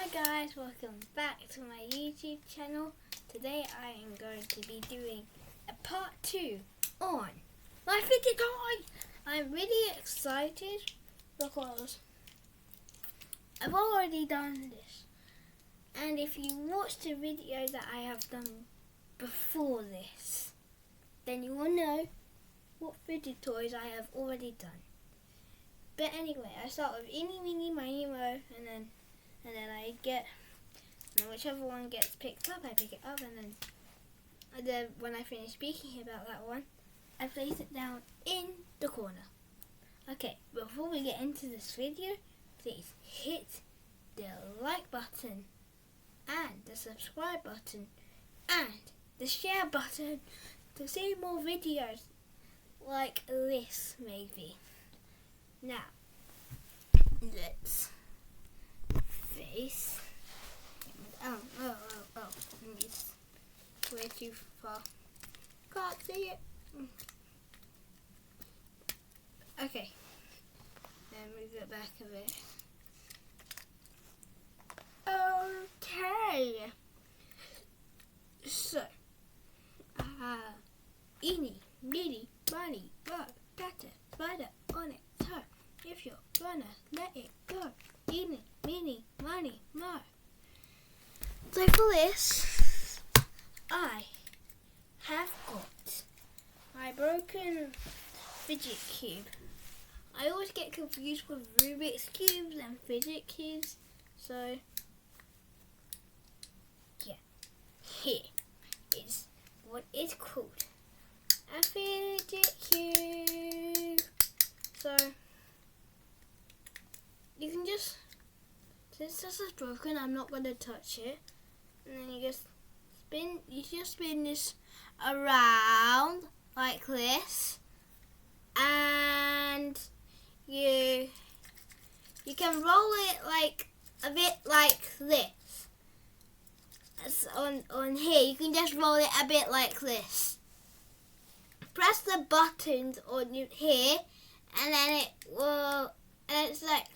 Hi guys, welcome back to my YouTube channel. Today I am going to be doing a part 2 on my Fidget toy. I'm really excited because I've already done this. And if you watch the video that I have done before this, then you will know what Fidget toys I have already done. But anyway, I start with Eeny, Meeny, Miny, Mo, and then whichever one gets picked up, I pick it up, and then when I finish speaking about that one, I place it down in the corner. Okay, before we get into this video, please hit the like button and the subscribe button and the share button to see more videos like this maybe. Now, let's face. Oh, it's way too far. Can't see it. Okay, then move it back a bit. Okay, so, Eeny, Meeny, Miny, Mo, got a spider on its toe. If you're gonna let it go, Eeny, Meeny, Miny, Mo. So for this, I have got my broken fidget cube. I always get confused with Rubik's cubes and fidget cubes, so yeah, here is what it's called, a fidget cube. So you can just, since this is broken, I'm not going to touch it. And then you just spin this around like this, and you can roll it like a bit like this. As on here, you can just roll it a bit like this. Press the buttons on here, and then it will, and it's like.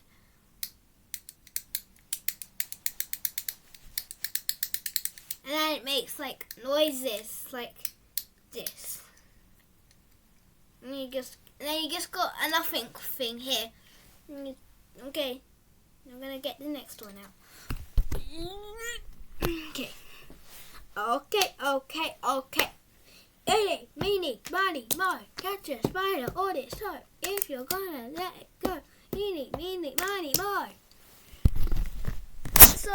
And then it makes like noises like this. And then you just got a nothing thing here. Okay, I'm gonna get the next one out. Okay. Eeny, Meeny, Miny, Mo, catch a spider on its toe. If you're gonna let it go, Eeny, Meeny, Miny, Mo. So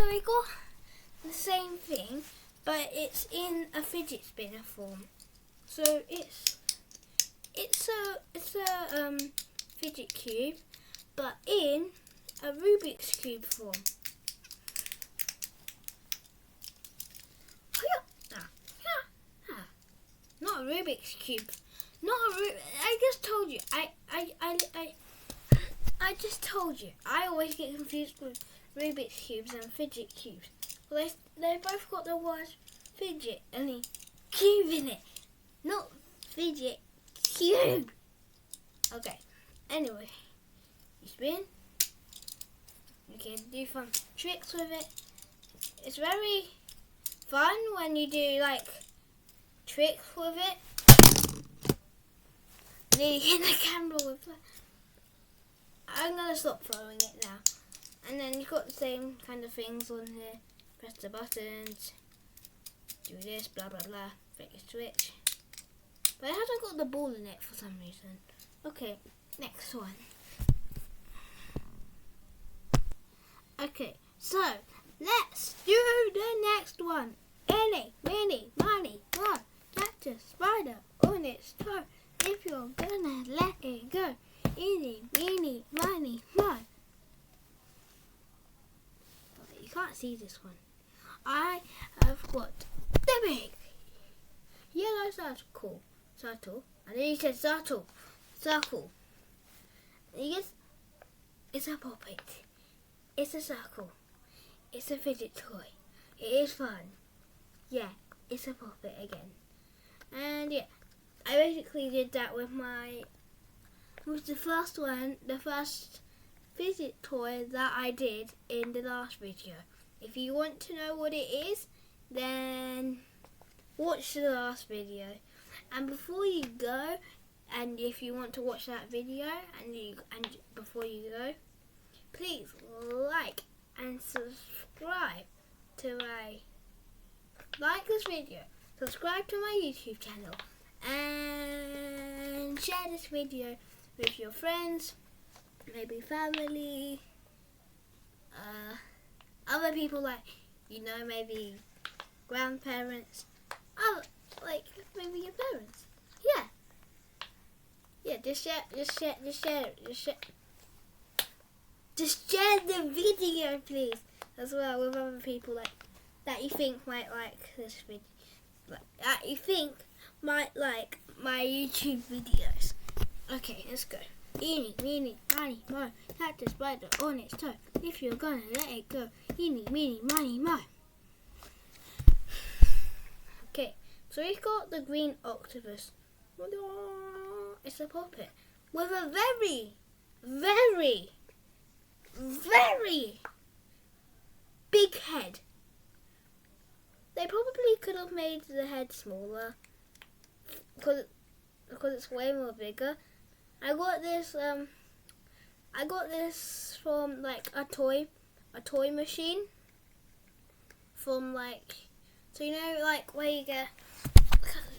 we got the same thing, but it's in a fidget spinner form. So it's a fidget cube, but in a Rubik's cube form. Not a Rubik's cube. I just told you. I just told you. I always get confused with Rubik's cubes and fidget cubes. Well, they both got the word fidget and a cube in it. Not fidget cube. Okay. Anyway, you spin. You can do fun tricks with it. It's very fun when you do like tricks with it. Nearly hit the camera with that. I'm gonna stop throwing it now. And then you've got the same kind of things on here. Press the buttons, do this, blah blah blah, flick a switch. But it hasn't got the ball in it for some reason. Okay, next one. Okay, so let's do the next one. Eeny, Meeny, Miny, Mo, catch a spider on its toe. If you're gonna let it go, Eeny, Meeny, Miny, Mo. Okay, you can't see this one. I have got the big yellow circle. I know you said circle. It's a puppet. It's a circle. It's a fidget toy. It is fun. Yeah, it's a puppet again. And yeah, I basically did that with the first one, the first fidget toy that I did in the last video. If you want to know what it is, then watch the last video. And before you go, and if you want to watch that video, and before you go, please like and subscribe to this video, subscribe to my YouTube channel, and share this video with your friends, maybe family, other people maybe grandparents, maybe your parents. Yeah, just share the video, please, as well, with other people that you think might like this video, that you think might like my YouTube videos. Okay, let's go. Eeny, meeny, miny, mo, catch a spider on its toe. If you're gonna let it go, eeny, meeny, miny, mo. Okay, so we've got the green octopus. It's a puppet with a very, very, very big head. They probably could have made the head smaller because it's way more bigger. I got this from a toy machine from so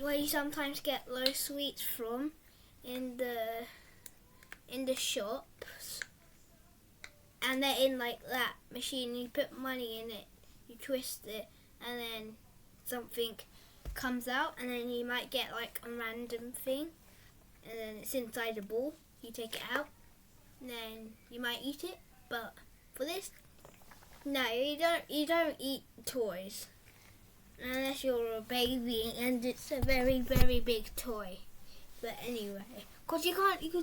where you sometimes get low sweets from in the shops, and they're in that machine. You put money in it, you twist it, and then something comes out, and then you might get a random thing, and then it's inside a ball. You take it out, and then you might eat it. But for this, no, you don't eat toys unless you're a baby and it's a very, very big toy. But anyway, because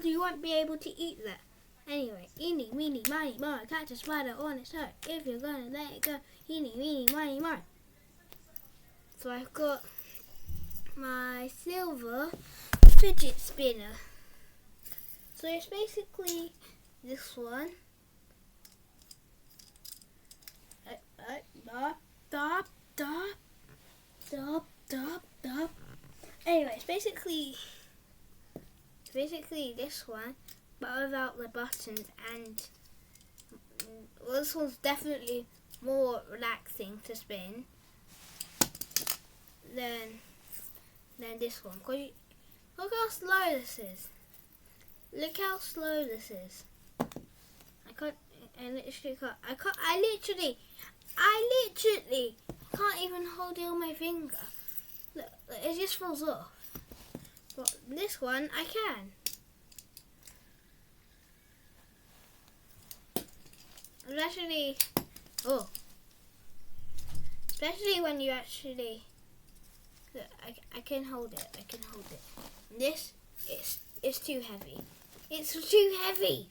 you won't be able to eat that. Anyway, eeny, meeny, miny, mo, catch a spider on its toe. If you're gonna let it go, eeny, meeny, miny, mo. So I've got my silver fidget spinner. So it's basically this one. Anyway, it's basically this one, but without the buttons, and this one's definitely more relaxing to spin than this one. Look how slow this is. Look how slow this is. I literally can't even hold it on my finger. Look, it just falls off. But this one, I can. Especially when you actually, look, I can hold it. This is too heavy. It's too heavy.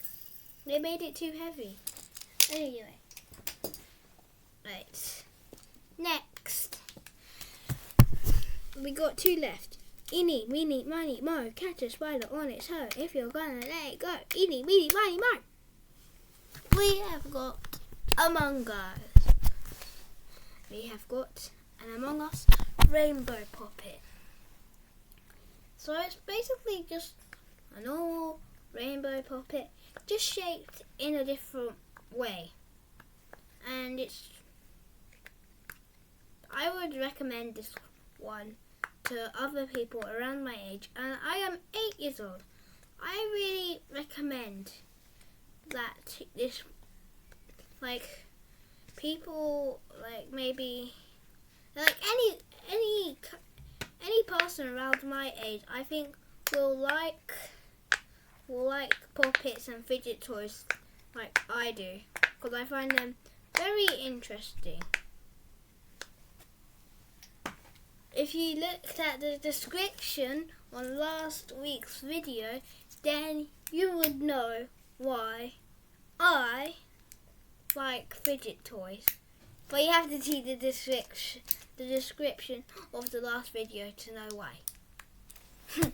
They made it too heavy. Anyway, right. Next, we got two left. Eeny, meeny, miny, mo, catch a spider on its toe. If you're gonna let it go, eeny, meeny, miny, mo. We have got Among Us. We have got an Among Us rainbow puppet. So it's basically just a normal rainbow puppet, just shaped in a different way. And I would recommend this one to other people around my age, and I am 8 years old. I really recommend that this, people, maybe, any person around my age, I think will like puppets and fidget toys like I do, because I find them very interesting. If you looked at the description on last week's video, then you would know why I like fidget toys. But you have to see the description of the last video to know why.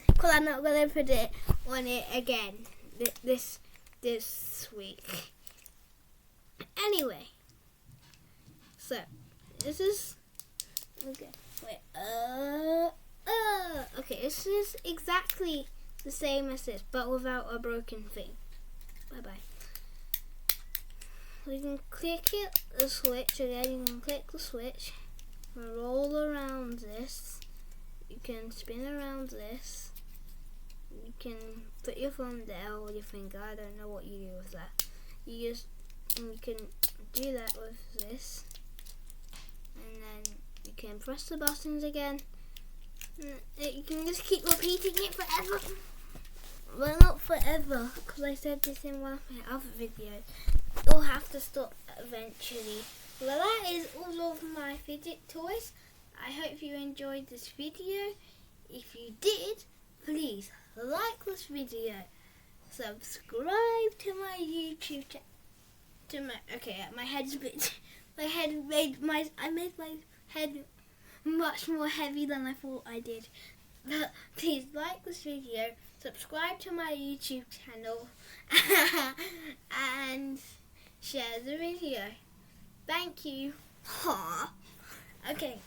Because I'm not going to put it on it again this week. Anyway, so this is okay. Wait, okay. This is exactly the same as this, but without a broken thing. Bye bye. You can click the switch again. You can click the switch and roll around this. You can spin around this. You can put your thumb there or your finger. I don't know what you do with that. You can do that with this, and then you can press the buttons again. You can just keep repeating it forever. Well, not forever, because I said this in one of my other videos. You'll have to stop eventually. Well, that is all of my fidget toys. I hope you enjoyed this video. If you did, please like this video, subscribe to my YouTube channel. My head's a bit. I made my head much more heavy than I thought I did. But please like this video, subscribe to my YouTube channel, and share the video. Thank you. Okay.